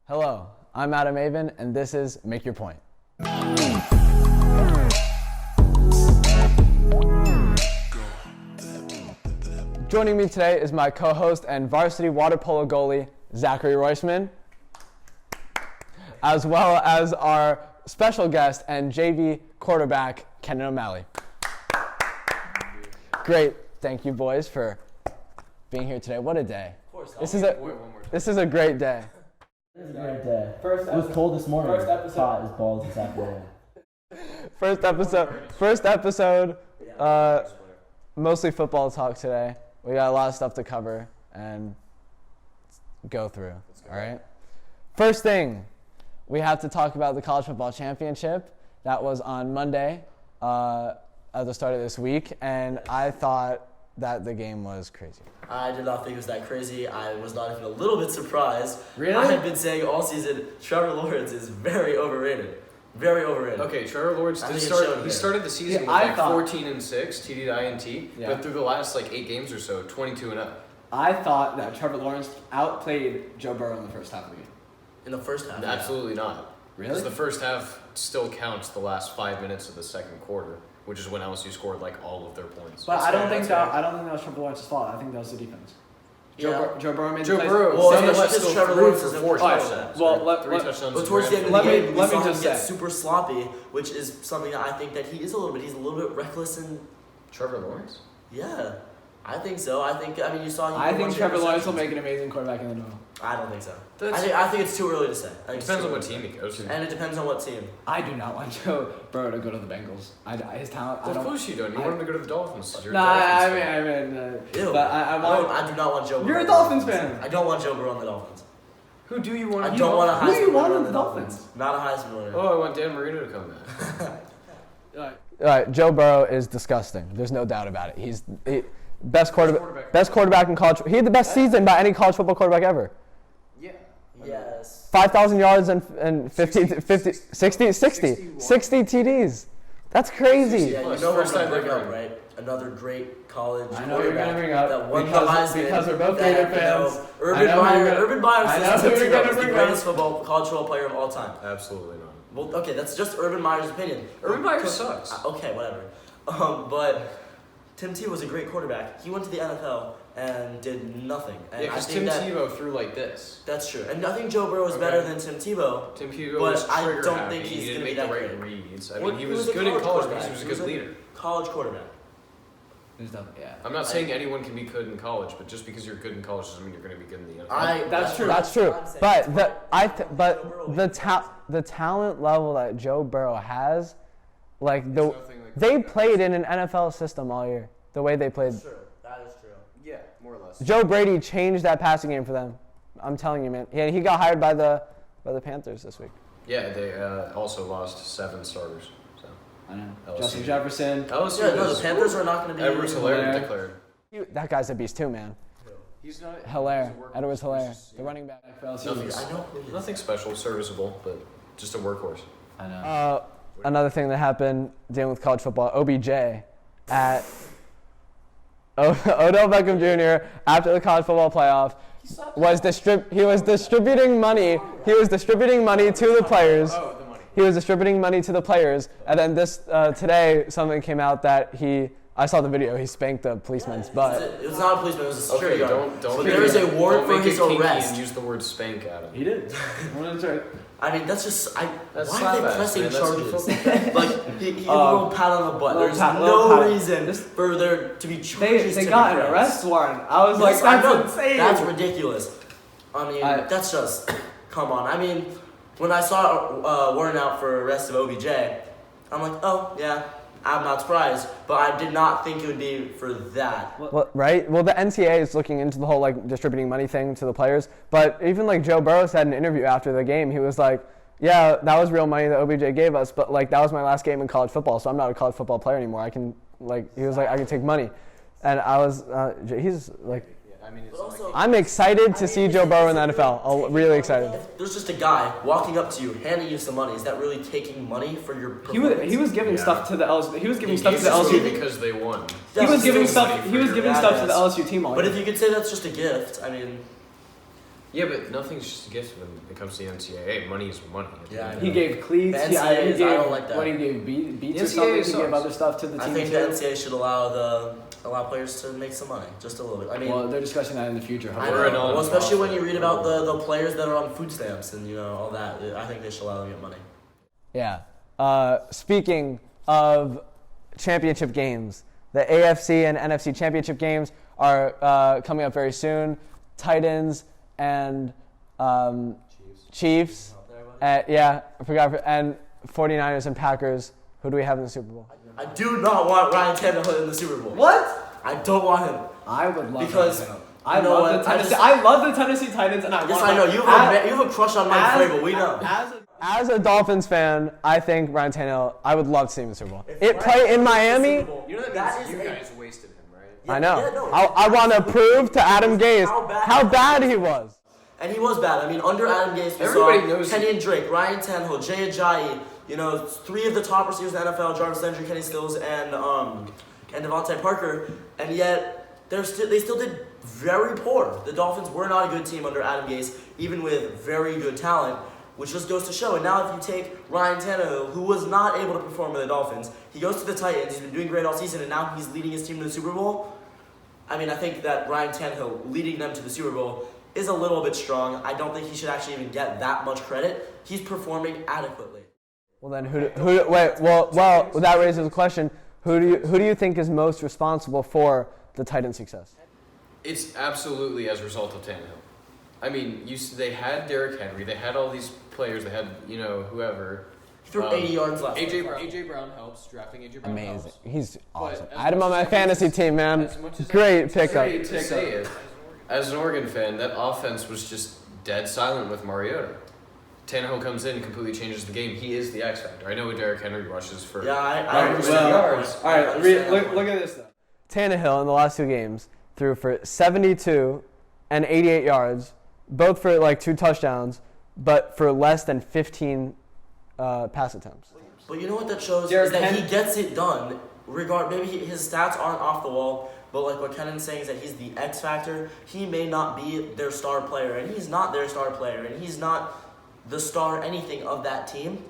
Hello, I'm Avin, and this is Make Your Point. Joining me today is my co-host and varsity water polo goalie, Zachary Roisman, as well as our special guest and JV quarterback, Kennan O'Malley. Great. Thank you, boys, for being here today. What a day. Of course. This is a great day. It was a great day. It was cold this morning. First episode. Hot as balls this afternoon. First episode. Mostly football talk today. We got a lot of stuff to cover and go through. All right. First thing, we have to talk about the College Football Championship. That was on Monday at the start of this week, and I thought that the game was crazy. I did not think it was that crazy. I was not even a little bit surprised. Really? I have been saying all season, Trevor Lawrence is very overrated. Very overrated. Okay, Trevor Lawrence did start. He started the season with 14-6, TD to INT, but through the last 8 games or so, 22-0. I thought that Trevor Lawrence outplayed Joe Burrow in the first half of the game. In the first half? Absolutely not. Really? Because the first half still counts the last 5 minutes of the second quarter, which is when LSU scored all of their points. But I don't think that was Trevor Lawrence's fault. I think that was the defense. Joe Burrow made Joe the plays. Burrow. Well, it's Trevor Lawrence for 4 touchdowns. But towards the end of the game, we saw him just get say. super sloppy, which is something that I think that he is a little bit. He's a little bit reckless and. Trevor Lawrence? Yeah, I think so. I think you saw. I think Trevor Lawrence will make an amazing quarterback in the NFL. I don't think so. I think it's too early to say. It depends on what team he goes to. And it depends on what team. I do not want Joe Burrow to go to the Bengals. His talent. Of course you don't. You want him to go to the Dolphins. But I do not want Joe Burrow. You're a Dolphins fan. I don't want Joe Burrow on the Dolphins. Who do you want? I don't want a Heisman Who do you want winner on the Dolphins? Not a Heisman winner. Oh, I want Dan Marino to come back. All right, Joe Burrow is disgusting. There's no doubt about it. He's the best quarterback in college. He had the best season by any college football quarterback ever. Yeah. Yes. 5,000 yards and 60 TDs. That's crazy. Yeah, you know what I'm going to bring up, right? Another great college I know you're going to bring up that won the Heisman. Because we're both Gator fans. Urban Meyer is the greatest college football player of all time. Absolutely not. Well, okay, that's just Urban Meyer's opinion. Urban Meyer sucks. Okay, whatever. But Tim Tebow was a great quarterback. He went to the NFL and did nothing. And because Tim Tebow threw like this. That's true. And I think Joe Burrow is better than Tim Tebow. Tim Tebow was trigger I don't happy. think he's He going didn't to make be the that right great. reads. I mean, he was good in college because he was a good leader. College quarterback. I'm not saying anyone can be good in college, but just because you're good in college doesn't mean you're going to be good in the NFL. That's true. But the talent level that Joe Burrow has, they played in an NFL system all year. The way they played. That's true. That is true. Yeah, more or less. Joe Brady changed that passing game for them. I'm telling you, man. He got hired by the Panthers this week. Yeah, they also lost 7 starters. So I know. LSU. Justin Jefferson. The Panthers are not going to be. Edwards Hilaire declared. That guy's a beast too, man. He's not. Hilaire. Edwards Hilaire. The running back. Nothing special, serviceable, but just a workhorse. I know. Another thing that happened dealing with college football, OBJ at Odell Beckham Jr. after the college football playoff was distributing money. He was distributing money to the players. Oh, the money. He was distributing money to the players, and then today something came out that I saw the video. He spanked a policeman's butt. It was not a policeman. It was a security guard. Don't. There is a warrant for his arrest. And use the word spank at him. He did. I mean, that's just. That's why are they pressing charges? He gave a little pat on the butt. There's no reason for there to be charges. They got an arrest warrant. I was like, that's insane. That's ridiculous. I mean, that's just. Come on. I mean, when I saw warrant out for arrest of OBJ, I'm like, oh yeah. I'm not surprised, but I did not think it would be for that. Well, right? Well, the NCAA is looking into the whole distributing money thing to the players. But even Joe Burrow said in an interview after the game, he was like, "Yeah, that was real money that OBJ gave us, but that was my last game in college football, so I'm not a college football player anymore. I can he was like, I can take money," and I was he's like. I'm excited to see Joe Burrow in the NFL. I'm really excited. If there's just a guy walking up to you, handing you some money, is that really taking money for your performance? He was giving stuff to the LSU. He was giving stuff to the LSU because they won. He was giving stuff to the LSU team all But year. if you could say that's just a gift, I mean, Yeah, but nothing's just a gift when it comes to the NCAA. Money is money. Yeah, he gave cleats. The NCAA he gave, I don't like that. What he gave beats or something. He gave other stuff to the team. I think the NCAA should allow players to make some money, just a little bit. I mean, well, they're discussing that in the future. Well, especially when you read about the players that are on food stamps and all that. I think they should allow them to get money. Yeah. Speaking of championship games, the AFC and NFC championship games are coming up very soon. Titans and Chiefs. I forgot. And 49ers and Packers. Who do we have in the Super Bowl? I do not want Ryan Tannehill in the Super Bowl. What? I don't want him. I would love because him. I love the Tennessee Titans, and yes, I know you have a crush on Mike Vrabel. We know. As a Dolphins fan, I think Ryan Tannehill. I would love to see him in the Super Bowl. Play in Miami. You know that you guys wasted him, right? Yeah, I know. Yeah, no, I want to prove to Adam Gase how bad he was. And he was bad. I mean, under Adam Gase, we saw Kenny Drake, Ryan Tannehill, Jay Ajayi. 3 of the top receivers in the NFL: Jarvis Landry, Kenny Stills, and Devontae Parker. And yet, they still did very poor. The Dolphins were not a good team under Adam Gase, even with very good talent, which just goes to show. And now if you take Ryan Tannehill, who was not able to perform with the Dolphins, he goes to the Titans, he's been doing great all season, and now he's leading his team to the Super Bowl. I mean, I think that Ryan Tannehill leading them to the Super Bowl is a little bit strong. I don't think he should actually even get that much credit. He's performing adequately. Well, then that raises the question. Who do you think is most responsible for the Titans' success? It's absolutely as a result of Tannehill. I mean, they had Derrick Henry, they had all these players, they had whoever. He threw 80 yards last. AJ Brown helps. Drafting AJ Brown amazing. helps. He's awesome. I had him on my fantasy team, man. Great pickup. As an Oregon fan, that offense was just dead silent with Mariota. Tannehill comes in and completely changes the game. He is the X factor. I know Derrick Henry rushes for yards. All right, look at this though. Tannehill in the last 2 games threw for 72 and 88 yards, both for like 2 touchdowns, but for less than 15 pass attempts. But you know what that shows is that he gets it done. Maybe his stats aren't off the wall, but like what Kennan's saying is that he's the X factor. He may not be their star player, and he's not their star player, and he's not the star anything of that team.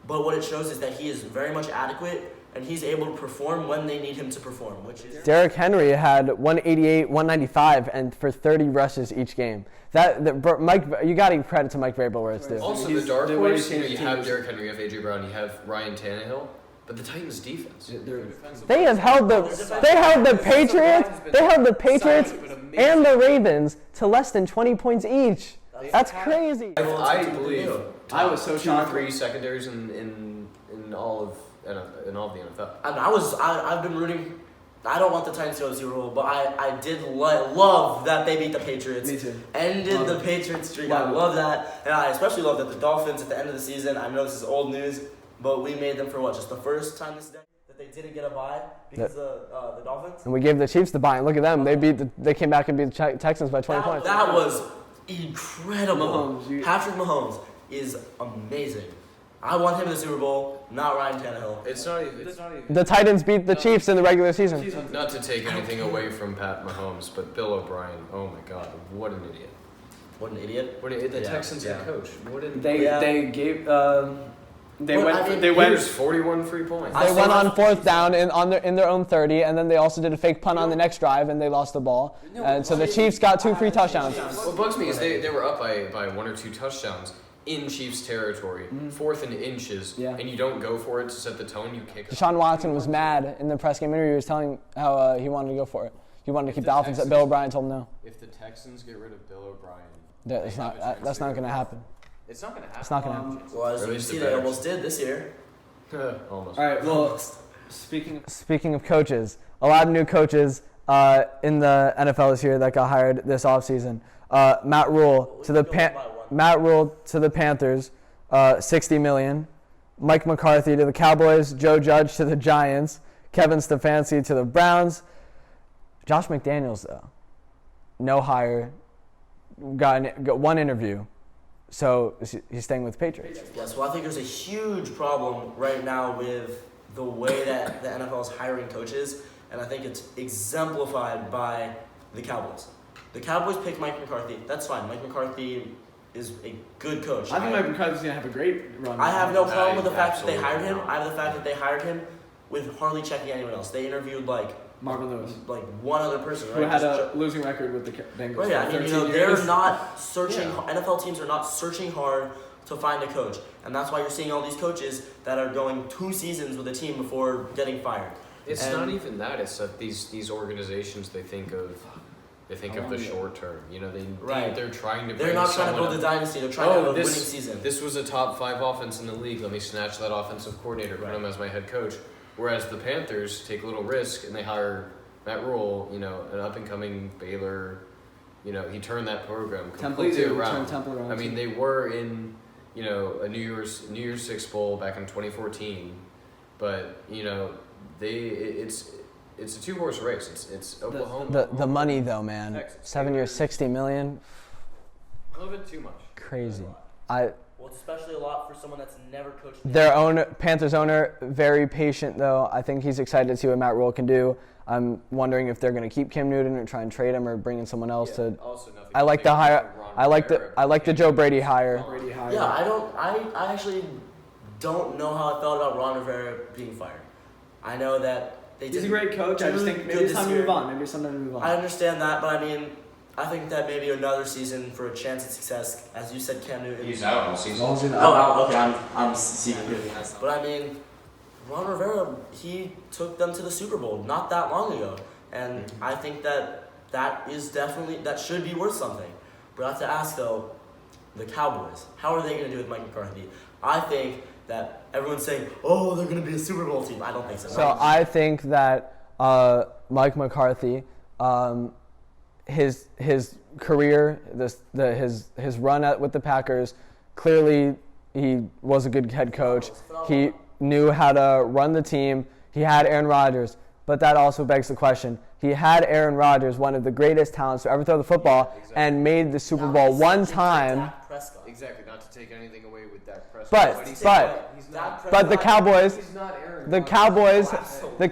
But what it shows is that he is very much adequate, and he's able to perform when they need him to perform, which is... Derrick Henry had 188, 195, and for 30 rushes each game. Mike, you got to give credit to Mike Vrabel where it's due. Also, the dark horse, you have Derrick Henry, you have AJ Brown, you have Ryan Tannehill, but the Titans' defense. They have held the Patriots and the Ravens to less than 20 points each. That's crazy. I believe I was so shocked. 2 or 3 secondaries in all of the NFL. And I've been rooting. I don't want the Titans to go to the Super Bowl, but I did love that they beat the Patriots. Me too. Ended the Patriots streak. I love that, and I especially love that the Dolphins at the end of the season. I know this is old news, but we made them for just the first time this decade that they didn't get a bye because of the Dolphins. And we gave the Chiefs the bye. And look at them. They came back and beat the Texans by 20 points. That was incredible. Patrick Mahomes is amazing. I want him in the Super Bowl, not Ryan Tannehill. It's not even. The Titans beat the Chiefs in the regular season. Not to take anything away from Pat Mahomes, but Bill O'Brien, oh my God, what an idiot. What an idiot. The Texans head coach. What an They gave. They went. Here's 41 free points. They went on 4th down in their own 30, and then they also did a fake punt on the next drive, and they lost the ball. And so the Chiefs got 2 free touchdowns. What bugs me is they were up by 1 or 2 touchdowns in Chiefs territory, 4th and inches, and you don't go for it to set the tone. You kick. Deshaun Watson was mad in the press game interview. He was telling how he wanted to go for it. He wanted to keep the offense. Bill O'Brien told him no. If the Texans get rid of Bill O'Brien, that's not going to happen. It's not going to happen. It's not going to happen. Well, as you see, they almost did this year. Almost. All right. Well, speaking of coaches, a lot of new coaches in the NFL this year that got hired this offseason. Matt Rule to the Panthers, $60 million. Mike McCarthy to the Cowboys. Joe Judge to the Giants. Kevin Stefanski to the Browns. Josh McDaniels, though, no hire. Got 1 interview. So he's staying with the Patriots. Yes, well, I think there's a huge problem right now with the way that the NFL is hiring coaches, and I think it's exemplified by the Cowboys. The Cowboys picked Mike McCarthy. That's fine. Mike McCarthy is a good coach. I think Mike McCarthy's gonna have a great run. I have no problem with the fact that they hired him. I have the fact that they hired him with hardly checking anyone else. They interviewed Marvin Lewis, one other person, right? Who had a losing record with the Bengals. Right, I mean, they're not searching. NFL teams are not searching hard to find a coach, and that's why you're seeing all these coaches that are going 2 seasons with a team before getting fired. It's not even that. It's that these organizations they think of the short term. They're trying to. They're not trying to build a dynasty. They're trying to have a winning season. This was a top 5 offense in the league. Let me snatch that offensive coordinator, put him as my head coach. Whereas the Panthers take a little risk and they hire Matt Rule, an up and coming Baylor. He turned that program completely around. I mean, they were in a New Year's Six bowl back in 2014, but it's a 2-horse race. It's Oklahoma. The money though, man. Texas. 7 years, $60 million. A little bit too much. Crazy. Well, it's especially a lot for someone that's never coached. Panthers owner, very patient though. I think he's excited to see what Matt Rule can do. I'm wondering if they're going to keep Cam Newton or try and trade him or bring in someone else to. I like the hire. I like the Joe Brady hire. Yeah, I actually don't know how I felt about Ron Rivera being fired. I know that he's a great coach. I just think maybe it's time to move on. I understand that, but I mean, I think that maybe another season for a chance at success, as you said, Cam Newton. He's out all season. Okay, I'm seeing him. But I mean, Ron Rivera, he took them to the Super Bowl not that long ago, and I think that should be worth something. But I have to ask though, the Cowboys, how are they going to do with Mike McCarthy? I think that everyone's saying, oh, they're going to be a Super Bowl team. I don't think so. So I think that Mike McCarthy, his career, his run with the Packers, clearly he was a good head coach. He knew how to run the team. He had Aaron Rodgers, but that also begs the question. He had Aaron Rodgers, one of the greatest talents to ever throw the football, and made the Super Bowl one time. Exactly, not to take anything away with Dak Prescott. But the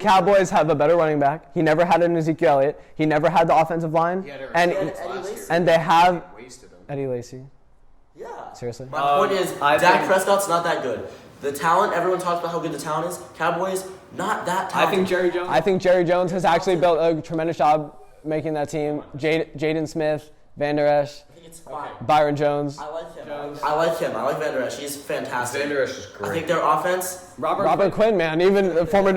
Cowboys have a better running back. He never had an Ezekiel Elliott. He never had the offensive line, and they have Eddie Lacy. Yeah. Seriously. My point is, Dak Prescott's not that good. The talent, everyone talks about how good the talent is. Cowboys, not that talented. I think Jerry Jones has actually built a tremendous job making that team. Jaden Smith, Van Der Esch. I think it's fine. Byron Jones. I like him. I like Van Der Esch. He's fantastic. Van Der Esch is great. I think their offense. Robert Quinn, man. Even the former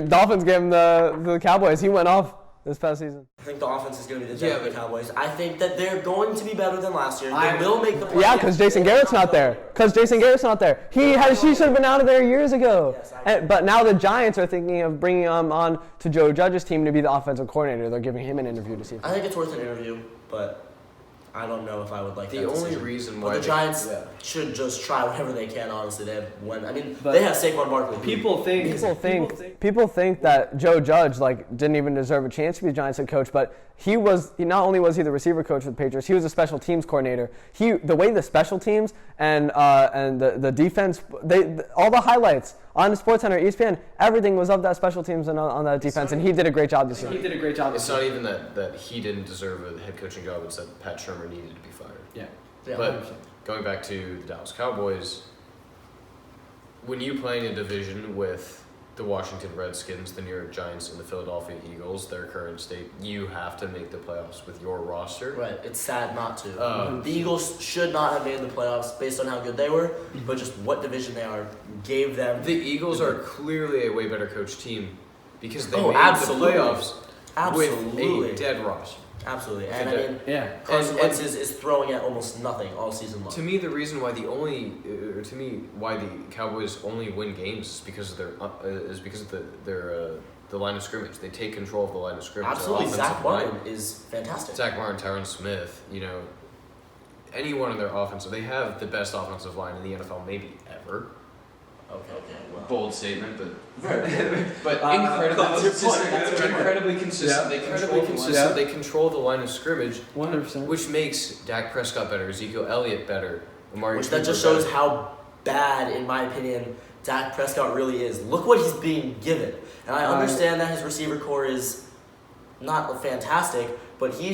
Dolphins gave him the Cowboys. He went off this past season. I think the offense is going to be the death of the Cowboys. I think that they're going to be better than last year. They will make the playoffs. Yeah, because Jason Garrett's not there. He should have been out of there years ago. Yes, but now the Giants are thinking of bringing him on to Joe Judge's team to be the offensive coordinator. They're giving him an interview to see. I think it's worth an interview, but I don't know if I would like the only reason why. But the Giants should just try whatever they can. Honestly, they have they have Saquon Barkley. People think that Joe Judge didn't even deserve a chance to be the Giants head coach, but he not only was he the receiver coach for the Patriots, he was a special teams coordinator. The way the special teams and the defense, all the highlights on the SportsCenter, ESPN, everything was of that special teams and on that defense, and he did a great job this year. It's not even that he didn't deserve a head coaching job; it's that Pat Shurmur needed to be fired. Yeah. But 100%. Going back to the Dallas Cowboys, when you play in a division with the Washington Redskins, the New York Giants, and the Philadelphia Eagles, their current state, you have to make the playoffs with your roster. Right. It's sad not to. The Eagles should not have made the playoffs based on how good they were, but just what division they are gave them. The Eagles are clearly a way better coached team because they made the playoffs with a dead roster. Absolutely. And Carson Wentz is throwing at almost nothing all season long. To me, the reason why why the Cowboys only win games is because of the line of scrimmage. They take control of the line of scrimmage. Absolutely. Zach Martin is fantastic. Zach Martin, Tyron Smith, anyone in their offensive, they have the best offensive line in the NFL maybe ever. Okay. Well. Bold statement, but incredibly consistent. They control the line of scrimmage, 100%. which makes Dak Prescott better, Ezekiel Elliott better, Which that just shows how bad, in my opinion, Dak Prescott really is. Look what he's being given, and I understand that his receiver core is not fantastic, but he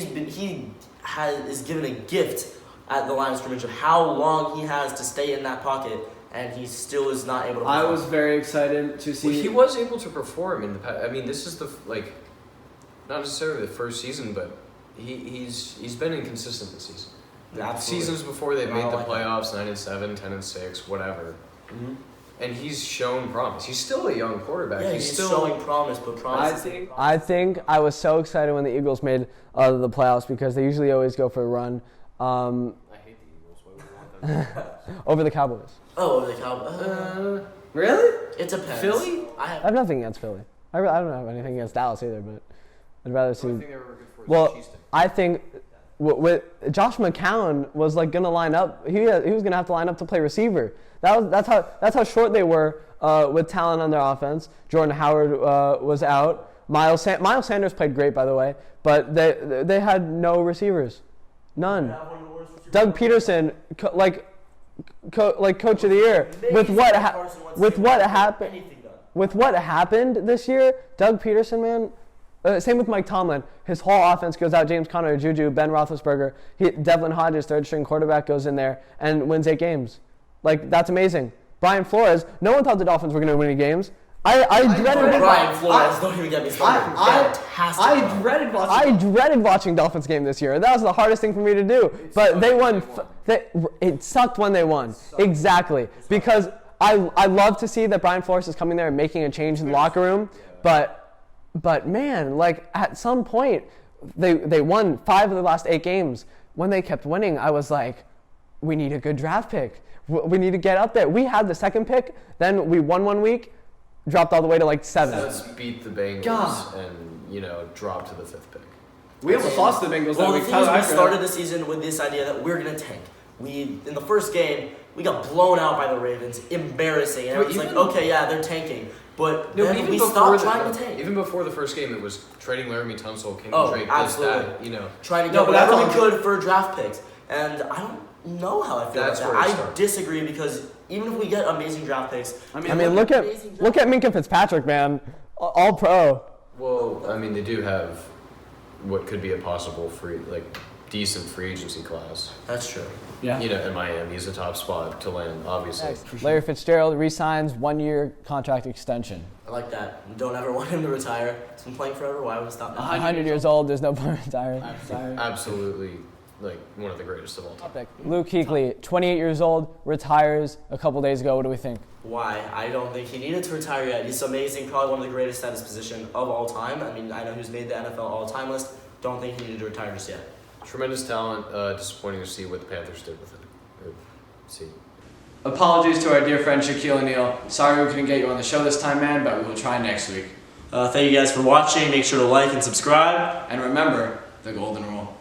is given a gift at the line of scrimmage of how long he has to stay in that pocket, and he still is not able to perform. I was very excited to see. Well, he was able to perform in the past. I mean, this is not necessarily the first season, but he's been inconsistent this season. Absolutely. Seasons before they made the playoffs, 9-7, 10-6, whatever. Mm-hmm. And he's shown promise. He's still a young quarterback. Yeah, he's still showing promise, but promise. I think I was so excited when the Eagles made the playoffs because they usually always go for a run. I hate the Eagles. Why would we want them to Over the Cowboys. Oh, over the Cowboys. Really? It depends. Philly? I have nothing against Philly. I don't have anything against Dallas either, but I'd rather see. The only thing they were good for is Well, cheese stick. I think with Josh McCown was like gonna line up. He was gonna have to line up to play receiver. That's how short they were with talent on their offense. Jordan Howard was out. Miles Sanders played great, by the way, but they had no receivers, none. Doug Peterson, coach of the year, with what happened this year, Doug Peterson, man. Same with Mike Tomlin. His whole offense goes out. James Conner, Juju, Ben Roethlisberger. Devlin Hodges, third-string quarterback, goes in there and wins 8 games. Like, that's amazing. Brian Flores, no one thought the Dolphins were going to win any games. I dreaded Brian Flores, don't even get me started. I dreaded watching Dolphins game this year. That was the hardest thing for me to do. But they won. It sucked when they won. Exactly. Because I love to see that Brian Flores is coming there and making a change in the locker room. But man, like at some point, they won 5 of the last 8 games. When they kept winning, I was like, we need a good draft pick. We need to get up there. We had the 2nd pick. Then we won 1 week. Dropped all the way to like 7. Let's beat the Bengals and drop to the 5th pick. We almost lost the Bengals. Well, the thing is, we started the season with this idea that we're gonna tank. In the first game, we got blown out by the Ravens, embarrassing. And I was like, okay, yeah, they're tanking. But then we stopped trying to tank. Even before the first game, it was trading Laramie Tunsil, Drake, absolutely. this, that, Trying to get whatever we could for draft picks. And I don't know how I feel about that. I disagree because even if we get amazing draft picks, I mean, look at Minkah Fitzpatrick, man, all pro. Well, I mean, they do have what could be a possible decent free agency class. That's true. Yeah. In Miami, he's a top spot to land, obviously. Larry Fitzgerald re-signs 1-year contract extension. I like that. Don't ever want him to retire. He's been playing forever. Why would he stop now? 100 years old. There's no point retiring. Absolutely, one of the greatest of all time. Luke Kuechly, 28 years old, retires a couple days ago. What do we think? Why? I don't think he needed to retire yet. He's amazing. Probably one of the greatest at his position of all time. I mean, I know who's made the NFL all-time list. Don't think he needed to retire just yet. Tremendous talent. Disappointing to see what the Panthers did with him. Apologies to our dear friend Shaquille O'Neal. Sorry we couldn't get you on the show this time, man, but we will try next week. Thank you guys for watching. Make sure to like and subscribe. And remember the golden rule.